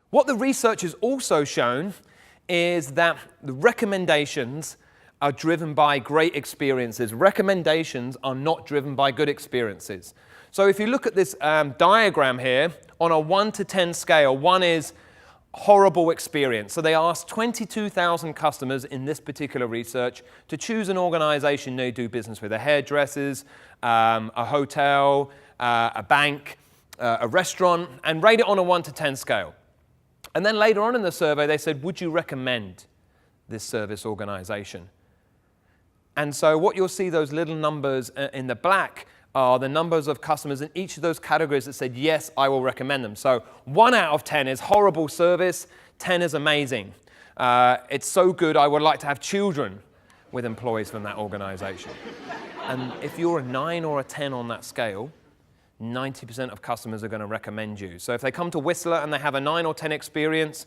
What the research has also shown is that the recommendations are driven by great experiences. Recommendations are not driven by good experiences. So if you look at this diagram here, on a 1 to 10 scale, 1 is horrible experience. So they asked 22,000 customers in this particular research to choose an organization they do business with, a hairdressers, a hotel, a bank, a restaurant, and rate it on a 1 to 10 scale. And then later on in the survey, they said, would you recommend this service organization? And so what you'll see, those little numbers in the black, are the numbers of customers in each of those categories that said, yes, I will recommend them. So 1 out of 10 is horrible service, 10 is amazing. It's so good, I would like to have children with employees from that organization. And if you're a 9 or a 10 on that scale, 90% of customers are going to recommend you. So if they come to Whistler and they have a 9 or 10 experience,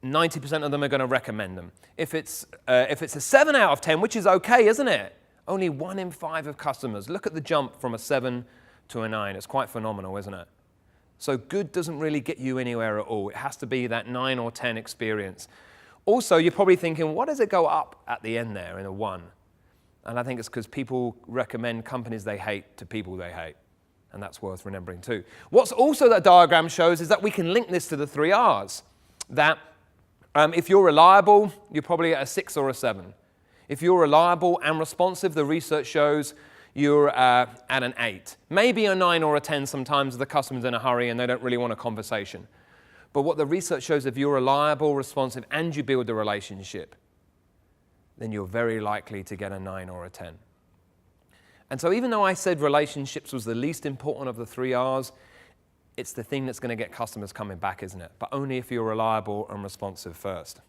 90% of them are going to recommend them. If it's a 7 out of 10, which is okay, isn't it? Only 1 in 5 of customers. Look at the jump from a 7 to a 9. It's quite phenomenal, isn't it? So good doesn't really get you anywhere at all. It has to be that 9 or 10 experience. Also, you're probably thinking, what does it go up at the end there in a 1? And I think it's because people recommend companies they hate to people they hate. And that's worth remembering too. What's also that diagram shows is that we can link this to the 3R's. That if you're reliable, you're probably at a 6 or a 7. If you're reliable and responsive, the research shows you're at an 8. Maybe a 9 or a 10 sometimes if the customer's in a hurry and they don't really want a conversation. But what the research shows, if you're reliable, responsive, and you build a relationship, then you're very likely to get a 9 or a 10. And so even though I said relationships was the least important of the 3R's, it's the thing that's going to get customers coming back, isn't it? But only if you're reliable and responsive first.